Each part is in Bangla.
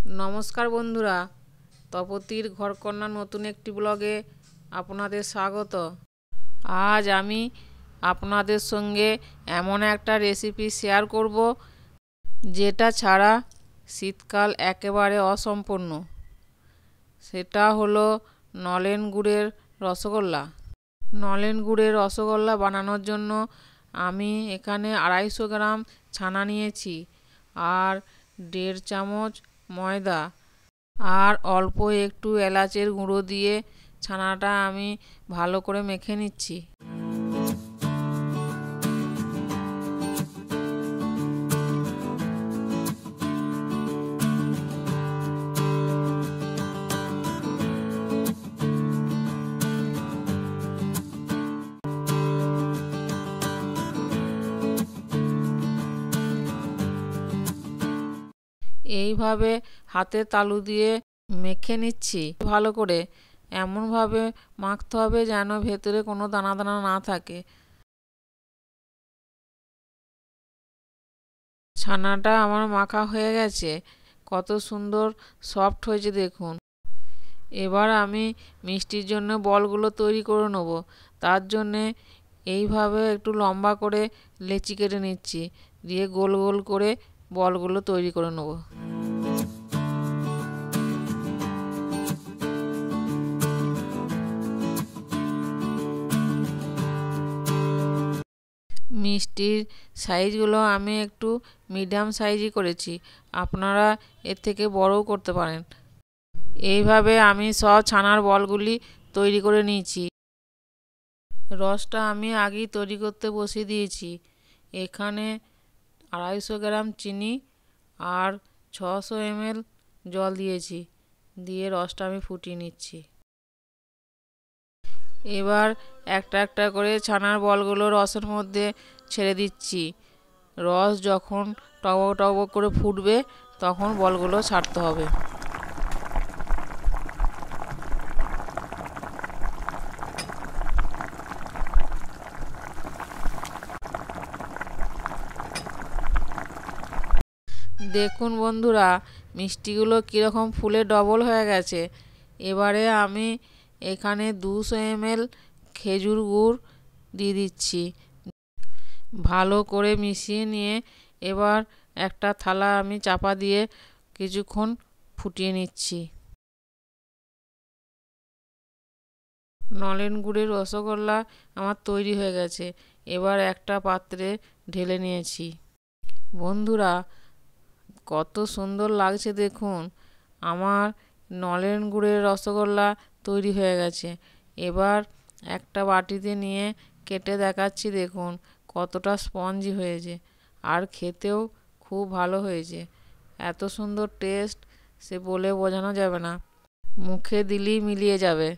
নমস্কার বন্ধুরা, তপতির ঘরকন্যা নতুন একটি ব্লগে আপনাদের স্বাগত। আজ আমি আপনাদের সঙ্গে এমন একটা রেসিপি শেয়ার করব যেটা ছাড়া শীতকাল একেবারে অসম্পূর্ণ। সেটা হলো নলেন গুড়ের রসগোল্লা। নলেন গুড়ের রসগোল্লা বানানোর জন্য আমি এখানে 250 গ্রাম ছানা নিয়েছি, আর 1.5 চামচ ময়দা, আর অল্প একটু এলাচের গুঁড়ো দিয়ে ছানাটা আমি ভালো করে মেখে নিচ্ছি। এইভাবে হাতের তালু দিয়ে মেখে নিচ্ছি ভালো করে। এমনভাবে মাখতে হবে যেন ভেতরে কোনো দানা দানা না থাকে। ছানাটা আমার মাখা হয়ে গেছে, কত সুন্দর সফট হয়েছে দেখুন। এবার আমি মিষ্টির জন্য বলগুলো তৈরি করে নেব। তার জন্যে এইভাবে একটু লম্বা করে লেচি কেটে নিচ্ছি, দিয়ে গোল গোল করে বলগুলো তৈরি করে নেব। মিষ্টির সাইজগুলো আমি একটু মিডিয়াম সাইজই করেছি, আপনারা এর থেকে বড়ও করতে পারেন। এইভাবে আমি সব ছানার বলগুলি তৈরি করে নিয়েছি। রসটা আমি আগেই তৈরি করতে বসিয়ে দিয়েছি। এখানে 250 গ্রাম চিনি আর 600 ml জল দিয়েছি, দিয়ে রসটা আমি ফুটিয়ে নিচ্ছি। এবার একটা একটা করে ছানার বলগুলো রসের মধ্যে ছেড়ে দিচ্ছি। রস যখন টবক টবক করে ফুটবে তখন বলগুলো ছাড়তে হবে। দেখুন বন্ধুরা, মিষ্টিগুলো কীরকম ফুলে ডবল হয়ে গেছে। এবারে আমি এখানে 200 ml খেজুর গুড় দিয়ে দিচ্ছি। ভালো করে মিশিয়ে নিয়ে এবার একটা থালা আমি চাপা দিয়ে কিছুক্ষণ ফুটিয়ে নিচ্ছি। নলেন গুড়ের রসগোল্লা আমার তৈরি হয়ে গেছে। এবার একটা পাত্রে ঢেলে নিয়েছি। বন্ধুরা, কত সুন্দর লাগছে দেখুন। আমার নলেন গুড়ের রসগোল্লা তৈরি হয়ে গেছে। এবার একটা বাটিতে নিয়ে কেটে দেখাচ্ছি, দেখুন কতটা স্পঞ্জি হয়েছে, আর খেতেও খুব ভালো হয়েছে। এত সুন্দর টেস্ট সে বলে বোঝানো যাবে না, মুখে দিলেই মিলিয়ে যাবে।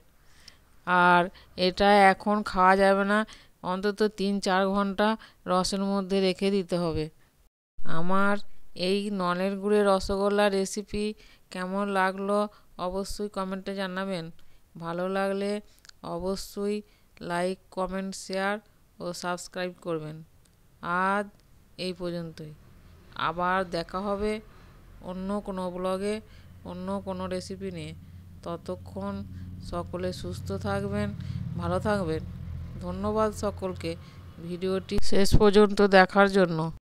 আর এটা এখন খাওয়া যাবে না, অন্তত 3-4 ঘন্টা রসের মধ্যে রেখে দিতে হবে। আমার এই নলেন গুড়ের রসগোল্লা রেসিপি কেমন লাগলো অবশ্যই কমেন্টে জানাবেন। ভালো লাগলে অবশ্যই লাইক, কমেন্ট, শেয়ার ও সাবস্ক্রাইব করবেন। আজ এই পর্যন্তই, আবার দেখা হবে অন্য কোনো ব্লগে অন্য কোনো রেসিপি নিয়ে। ততক্ষণ সকলে সুস্থ থাকবেন, ভালো থাকবেন। ধন্যবাদ সকলকে ভিডিওটি শেষ পর্যন্ত দেখার জন্য।